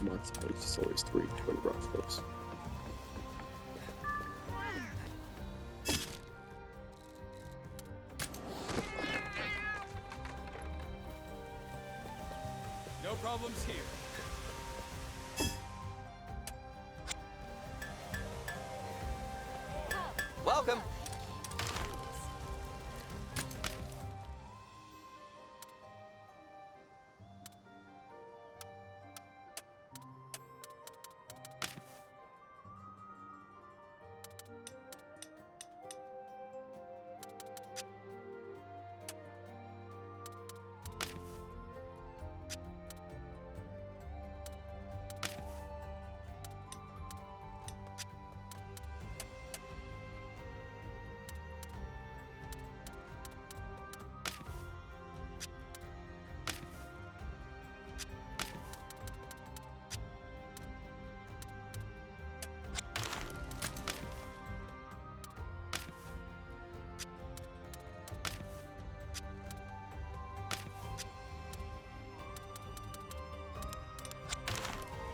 Months at least it's always 3 twin ruffles. No problems here. Welcome.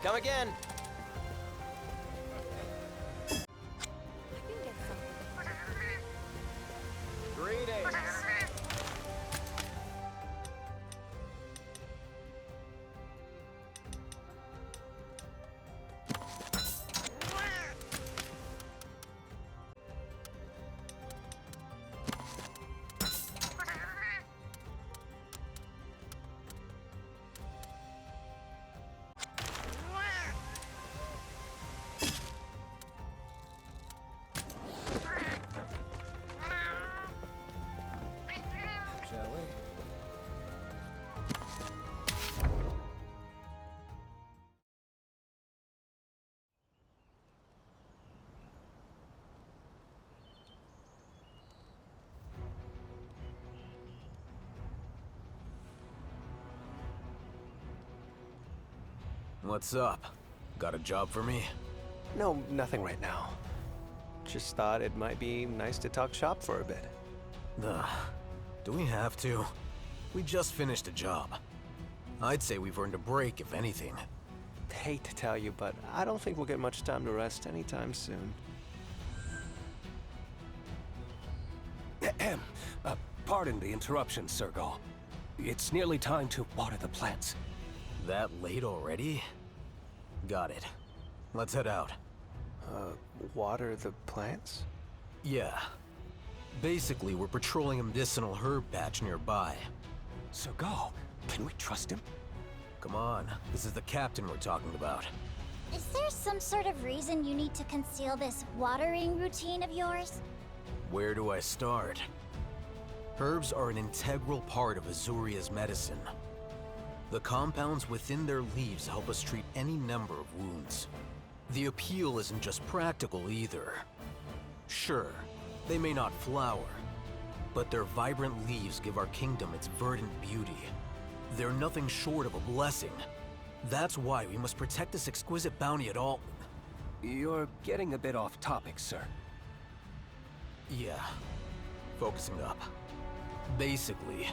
Come again. Greetings. Shall we? What's up? Got a job for me? No, nothing right now. Just thought it might be nice to talk shop for a bit. Ugh. Do we have to? We just finished a job. I'd say we've earned a break, if anything. Hate to tell you, but I don't think we'll get much time to rest anytime soon. Pardon the interruption, Sergal. It's nearly time to water the plants. That late already? Got it. Let's head out. Water the plants? Yeah. Basically, we're patrolling a medicinal herb patch nearby. Sergal, can we trust him? Come on, this is the captain we're talking about. Is there some sort of reason you need to conceal this watering routine of yours? Where do I start? Herbs are an integral part of Azuria's medicine. The compounds within their leaves help us treat any number of wounds. The appeal isn't just practical either. Sure, they may not flower, but their vibrant leaves give our kingdom its verdant beauty. They're nothing short of a blessing. That's why we must protect this exquisite bounty at all. You're getting a bit off topic, sir. Yeah, focusing up. Basically,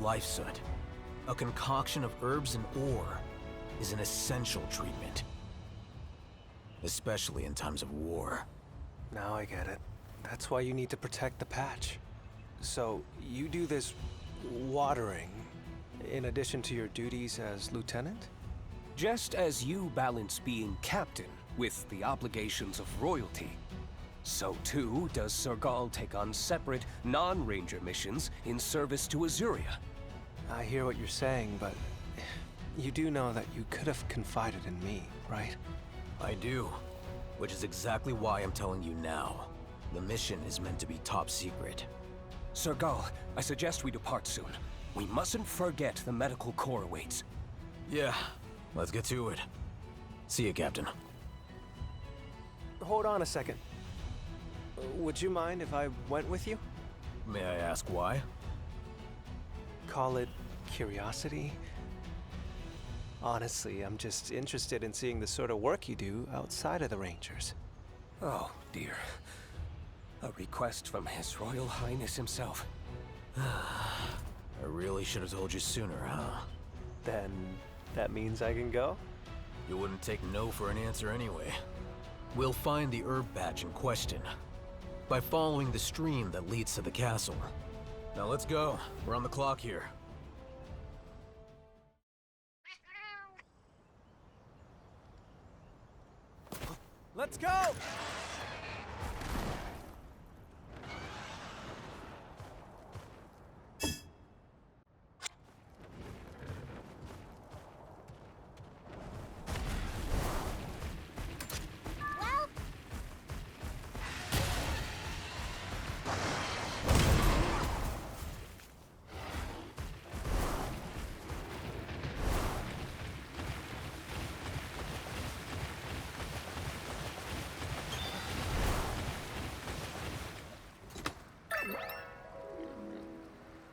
Lifesoot, a concoction of herbs and ore, is an essential treatment. Especially in times of war. Now I get it. That's why you need to protect the patch. So, you do this watering in addition to your duties as lieutenant? Just as you balance being captain with the obligations of royalty, so too does Sergal take on separate, non-ranger missions in service to Azuria. I hear what you're saying, but you do know that you could have confided in me, right? I do, which is exactly why I'm telling you now. The mission is meant to be top secret. Sergal, I suggest we depart soon. We mustn't forget the medical corps awaits. Yeah, let's get to it. See you, Captain. Hold on a second. Would you mind if I went with you? May I ask why? Call it curiosity? Honestly, I'm just interested in seeing the sort of work you do outside of the Rangers. Oh, dear. A request from His Royal Highness himself. I really should have told you sooner, huh? Then that means I can go? You wouldn't take no for an answer anyway. We'll find the herb patch in question by following the stream that leads to the castle. Now let's go. We're on the clock here. Let's go!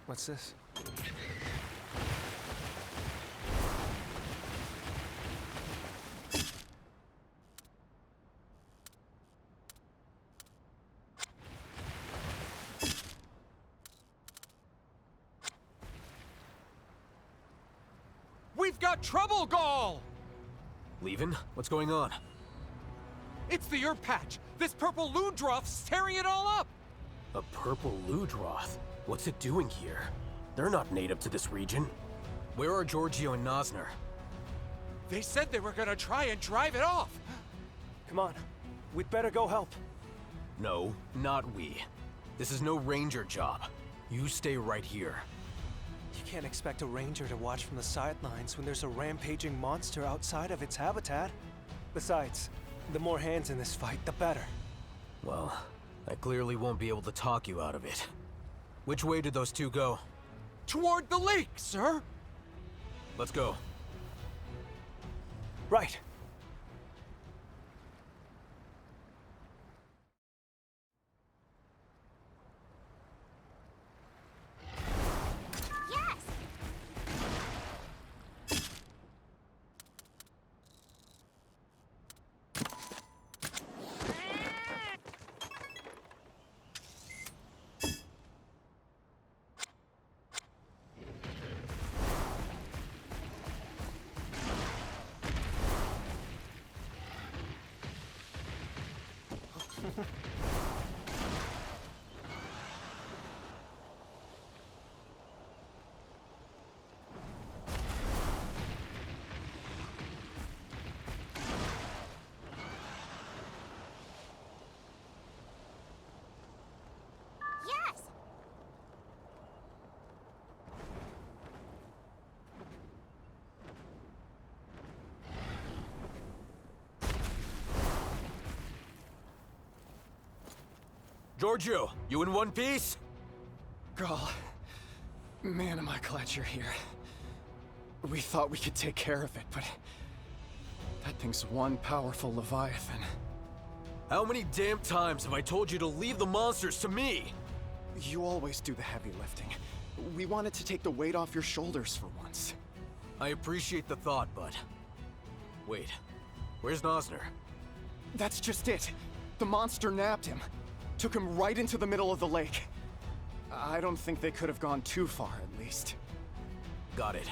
Well, What's this? We've got trouble, Gaul! Leaving? What's going on? It's the herb patch! This purple Ludroth's tearing it all up! A purple Ludroth? What's it doing here? They're not native to this region. Where are Giorgio and Nosner? They said they were gonna try and drive it off! Come on, we'd better go help. No, not we. This is no ranger job. You stay right here. You can't expect a ranger to watch from the sidelines when there's a rampaging monster outside of its habitat. Besides, the more hands in this fight, the better. Well, I clearly won't be able to talk you out of it. Which way did those two go? Toward the lake, sir! Let's go. Right. yes! Yes! Giorgio, you in one piece? Gaul, man, am I glad you're here. We thought we could take care of it, but that thing's one powerful Leviathan. How many damn times have I told you to leave the monsters to me? You always do the heavy lifting. We wanted to take the weight off your shoulders for once. I appreciate the thought, but... Wait, where's Nosner? That's just it. The monster nabbed him. Took him right into the middle of the lake. I don't think they could have gone too far, at least. Got it.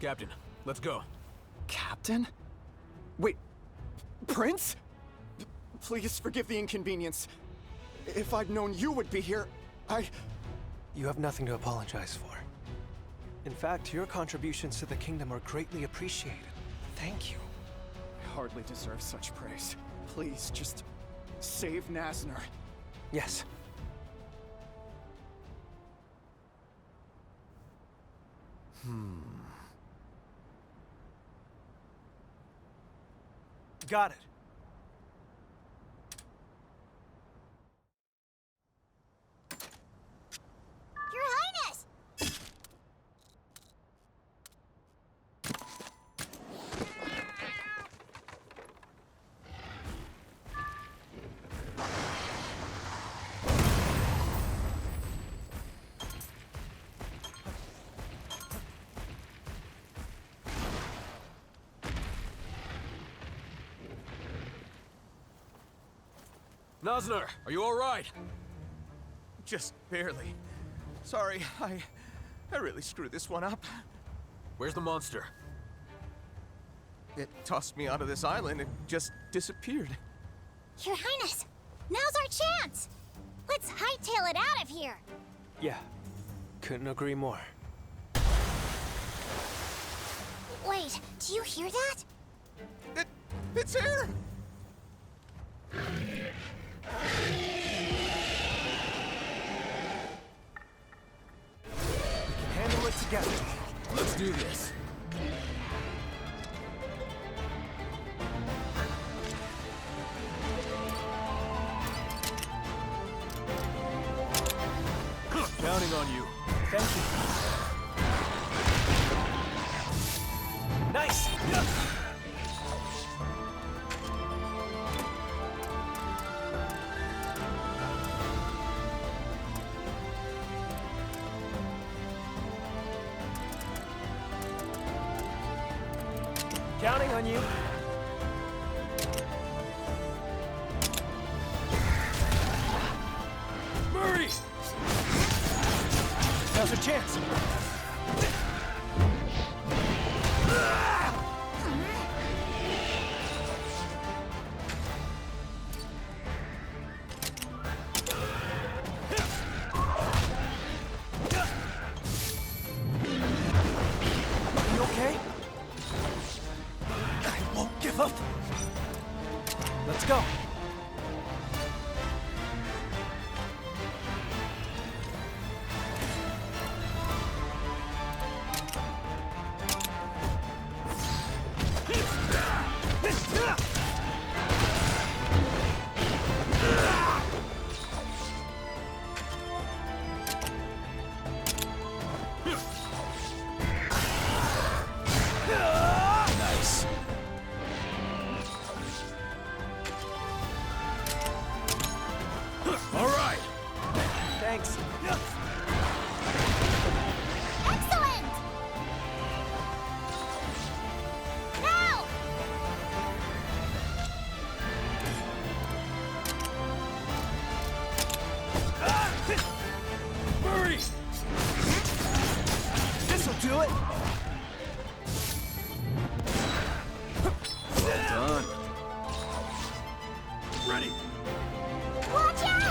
Captain, let's go. Captain? Wait, Prince? Please forgive the inconvenience. If I'd known you would be here, You have nothing to apologize for. In fact, your contributions to the kingdom are greatly appreciated. Thank you. I hardly deserve such praise. Please, just save Nasner. Yes. Got it. Your Highness! Nosner, are you alright? Just barely. Sorry, I really screwed this one up. Where's the monster? It tossed me onto this island and just disappeared. Your Highness, now's our chance! Let's hightail it out of here! Yeah, couldn't agree more. Wait, do you hear that? It's here! Handle it together. Let's do this. Counting on you. Thank you. Nice! Counting on you. Murray! Now's a chance. You okay? I won't give up. Let's go. Nice. All right. Thanks. Excellent! Now! Murray! This'll do it. Well done. Ready. Watch out!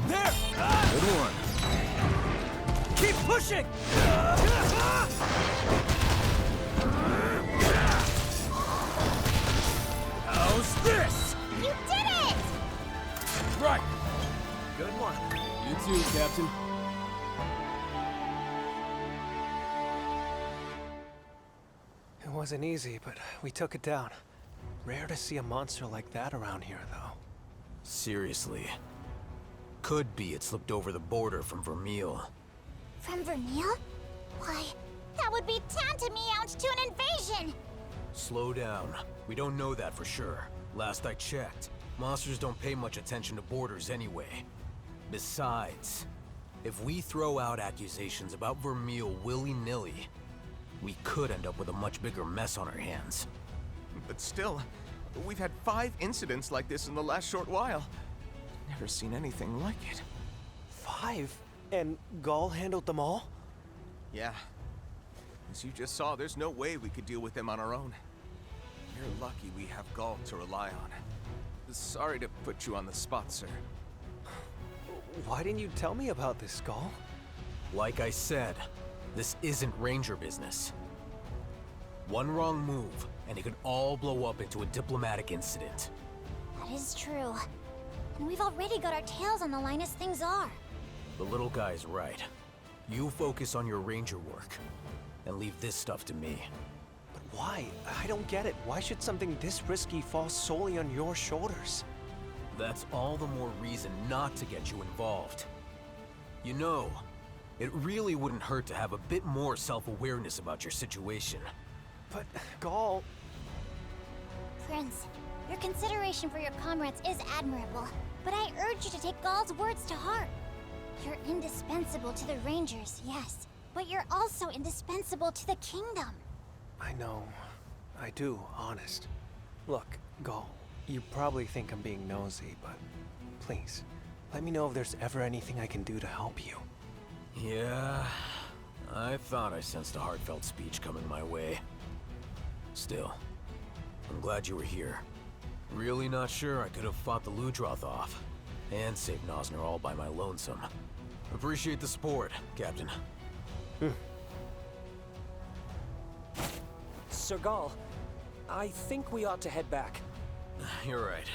There! Good one. Keep pushing! How's this? You did it! Right. Good one. You too, Captain. It wasn't easy, but we took it down. Rare to see a monster like that around here, though. Seriously. Could be it slipped over the border from Vermeil. From Vermeil? Why, that would be tantamount to an invasion! Slow down. We don't know that for sure. Last I checked, monsters don't pay much attention to borders anyway. Besides, if we throw out accusations about Vermeil willy-nilly, we could end up with a much bigger mess on our hands. But still, we've had 5 incidents like this in the last short while. Never seen anything like it. 5? And Gaul handled them all? Yeah. As you just saw, there's no way we could deal with them on our own. You're lucky we have Gaul to rely on. Sorry to put you on the spot, sir. Why didn't you tell me about this, Gaul? Like I said, this isn't Ranger business. One wrong move, and it could all blow up into a diplomatic incident. That is true. And we've already got our tails on the line as things are. The little guy's right. You focus on your Ranger work, and leave this stuff to me. But why? I don't get it. Why should something this risky fall solely on your shoulders? That's all the more reason not to get you involved. You know, it really wouldn't hurt to have a bit more self-awareness about your situation. But, Gaul... Prince, your consideration for your comrades is admirable, but I urge you to take Gaul's words to heart. You're indispensable to the Rangers, yes, but you're also indispensable to the kingdom. I know. I do, honest. Look, Gall, you probably think I'm being nosy, but please, let me know if there's ever anything I can do to help you. Yeah, I thought I sensed a heartfelt speech coming my way. Still, I'm glad you were here. Really not sure I could have fought the Ludroth off, and saved Nosner all by my lonesome. Appreciate the support, Captain. Sergal, I think we ought to head back. You're right.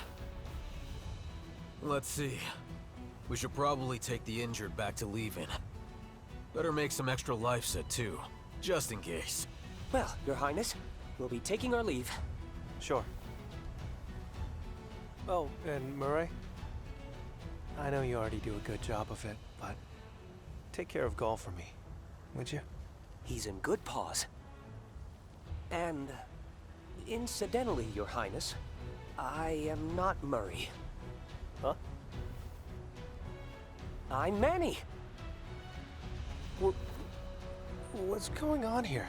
Let's see. We should probably take the injured back to Levin. Better make some extra life set too, just in case. Well, Your Highness, we'll be taking our leave. Sure. Oh, and Murray? I know you already do a good job of it, but take care of Gall for me, would you? He's in good paws. And incidentally, Your Highness, I am not Murray. Huh? I'm Manny. What's going on here?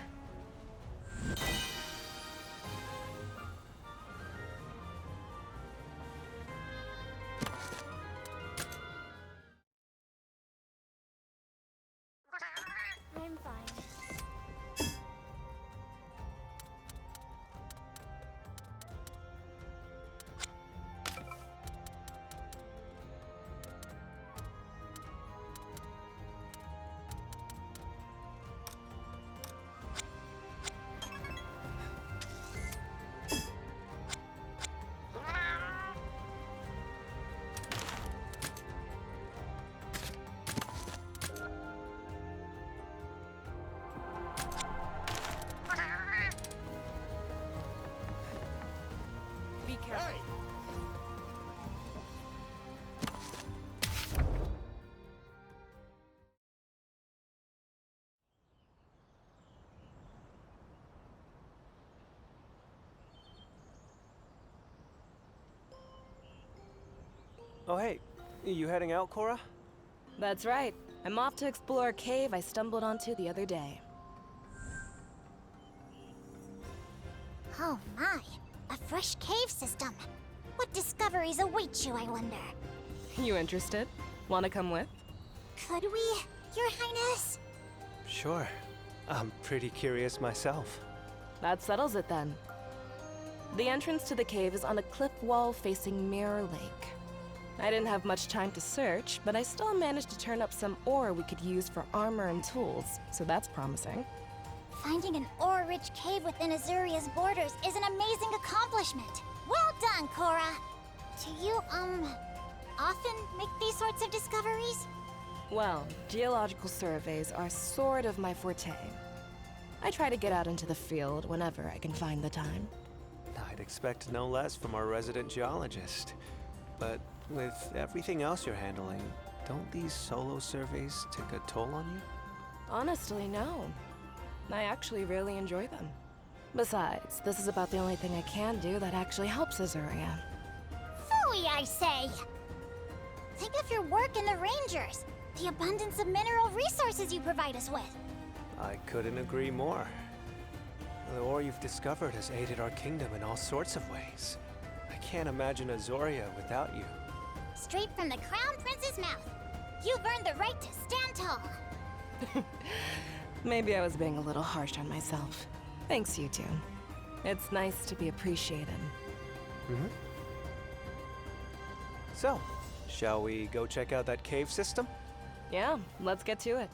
I'm fine. Be careful. Oh, hey, you heading out, Cora? That's right. I'm off to explore a cave I stumbled onto the other day. Oh my, a fresh cave system. What discoveries await you, I wonder? You interested? Want to come with? Could we, Your Highness? Sure. I'm pretty curious myself. That settles it then. The entrance to the cave is on a cliff wall facing Mirror Lake. I didn't have much time to search, but I still managed to turn up some ore we could use for armor and tools, so that's promising. Finding an ore-rich cave within Azuria's borders is an amazing accomplishment. Well done, Cora. Do you, often make these sorts of discoveries? Well, geological surveys are sort of my forte. I try to get out into the field whenever I can find the time. I'd expect no less from our resident geologist. But with everything else you're handling, don't these solo surveys take a toll on you? Honestly, no. I actually really enjoy them. Besides, this is about the only thing I can do that actually helps Azuria. Phooey, I say! Think of your work in the Rangers, the abundance of mineral resources you provide us with. I couldn't agree more. The ore you've discovered has aided our kingdom in all sorts of ways. I can't imagine Azuria without you. Straight from the Crown Prince's mouth. You've earned the right to stand tall. Maybe I was being a little harsh on myself. Thanks, you two. It's nice to be appreciated. So, shall we go check out that cave system? Yeah, let's get to it.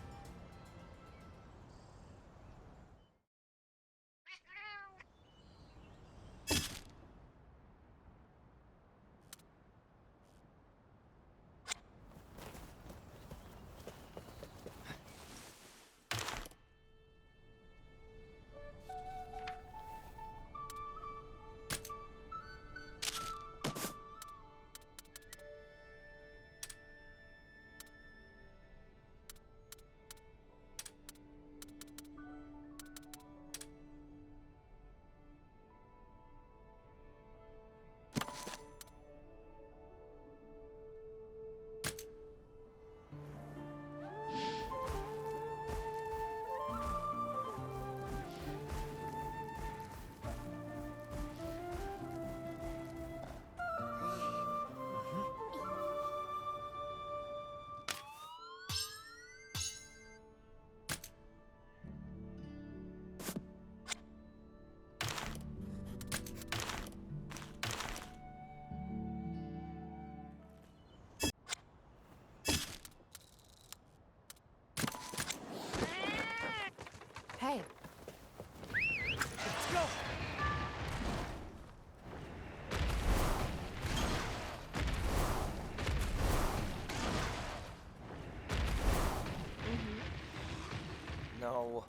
Now...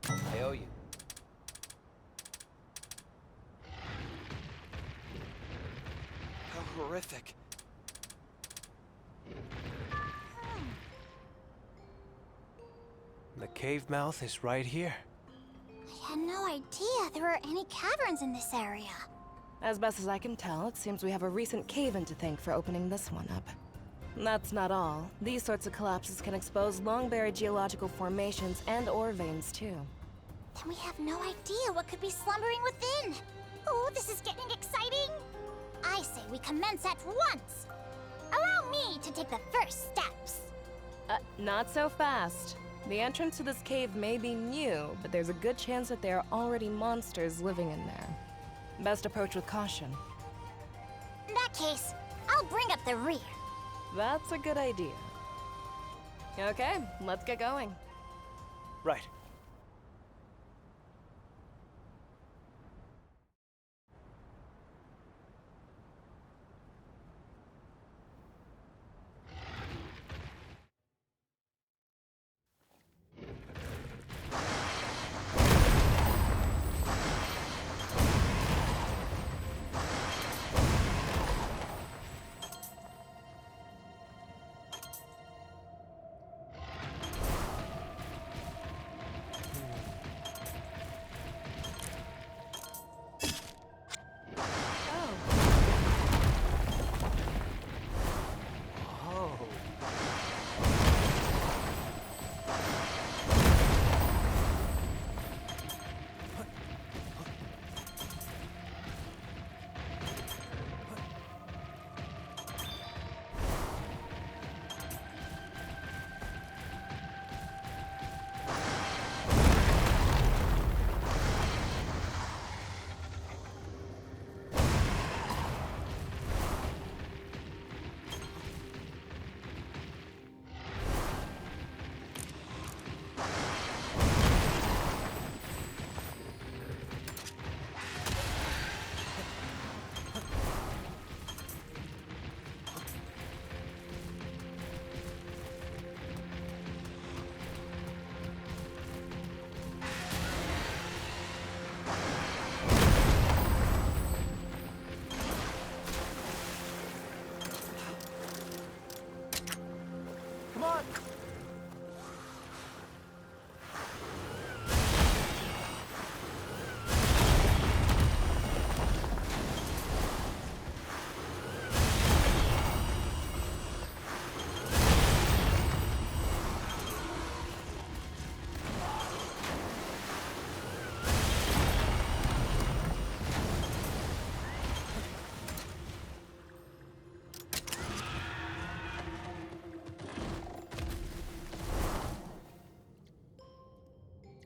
I owe you. How horrific. The cave mouth is right here. I had no idea there were any caverns in this area. As best as I can tell, it seems we have a recent cave-in to thank for opening this one up. That's not all. These sorts of collapses can expose long-buried geological formations and ore veins, too. Then we have no idea what could be slumbering within. Oh, this is getting exciting. I say we commence at once. Allow me to take the first steps. Not so fast. The entrance to this cave may be new, but there's a good chance that there are already monsters living in there. Best approach with caution. In that case, I'll bring up the rear. That's a good idea. Okay, let's get going. Right.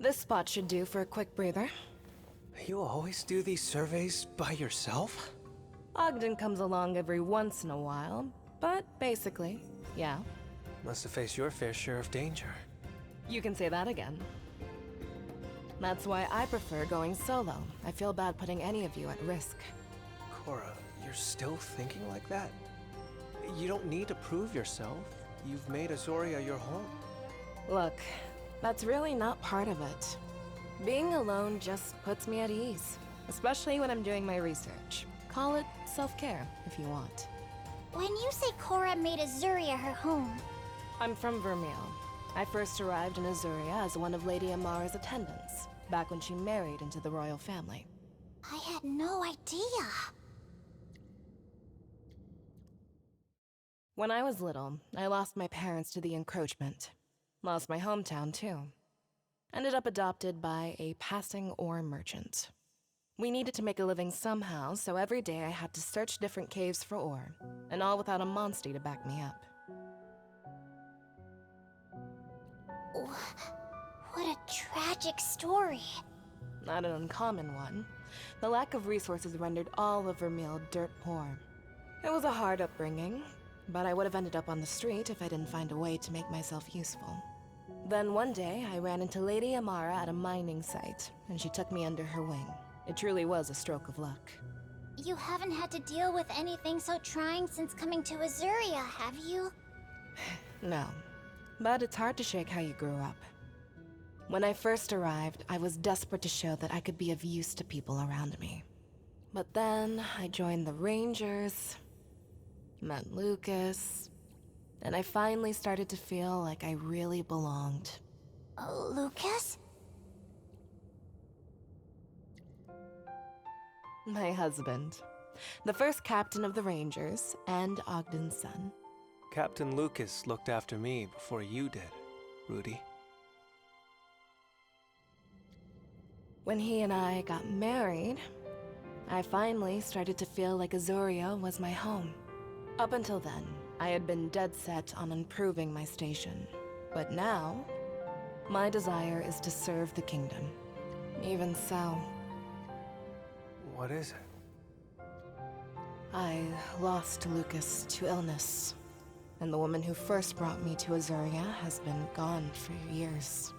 This spot should do for a quick breather. You always do these surveys by yourself? Ogden comes along every once in a while, but basically, yeah. Must have faced your fair share of danger. You can say that again. That's why I prefer going solo. I feel bad putting any of you at risk. Cora, you're still thinking like that? You don't need to prove yourself. You've made Azuria your home. Look, that's really not part of it. Being alone just puts me at ease, especially when I'm doing my research. Call it self-care, if you want. When you say Cora made Azuria her home... I'm from Vermeil. I first arrived in Azuria as one of Lady Amara's attendants, back when she married into the royal family. I had no idea. When I was little, I lost my parents to the encroachment. Lost my hometown, too. Ended up adopted by a passing ore merchant. We needed to make a living somehow, so every day I had to search different caves for ore, and all without a monster to back me up. What a tragic story. Not an uncommon one. The lack of resources rendered all of Vermeil dirt poor. It was a hard upbringing, but I would have ended up on the street if I didn't find a way to make myself useful. Then one day, I ran into Lady Amara at a mining site, and she took me under her wing. It truly was a stroke of luck. You haven't had to deal with anything so trying since coming to Azuria, have you? No, but it's hard to shake how you grew up. When I first arrived, I was desperate to show that I could be of use to people around me. But then, I joined the Rangers, met Lucas, and I finally started to feel like I really belonged. Lucas? My husband. The first captain of the Rangers, and Ogden's son. Captain Lucas looked after me before you did, Rudy. When he and I got married, I finally started to feel like Azuria was my home. Up until then, I had been dead set on improving my station. But now, my desire is to serve the kingdom. Even so, What is it? I lost Lucas to illness. And the woman who first brought me to Azuria has been gone for years.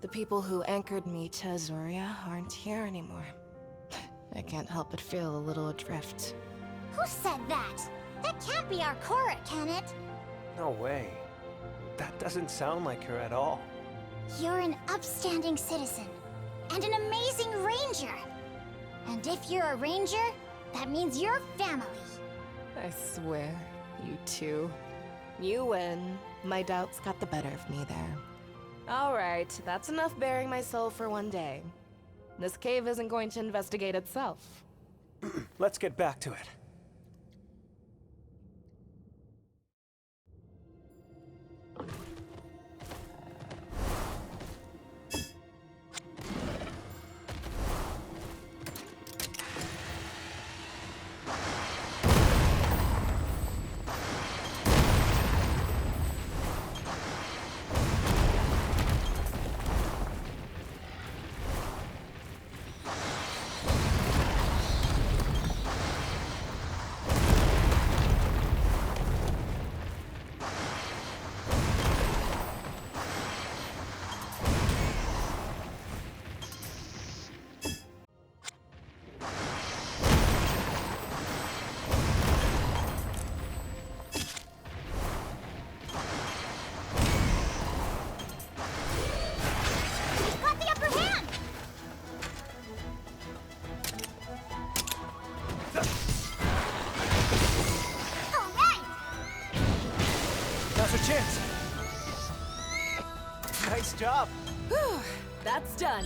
The people who anchored me to Azuria aren't here anymore. I can't help but feel a little adrift. Who said that? That can't be our Cora, can it? No way. That doesn't sound like her at all. You're an upstanding citizen, and an amazing ranger. And if you're a ranger, that means you're family. I swear, you two. You win. My doubts got the better of me there. Alright, that's enough bearing my soul for one day. This cave isn't going to investigate itself. Let's get back to it. We've got the upper hand! All right! Now's our chance. Nice job. Whew, that's done.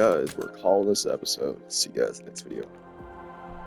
guys, we're calling this episode. See you guys next video.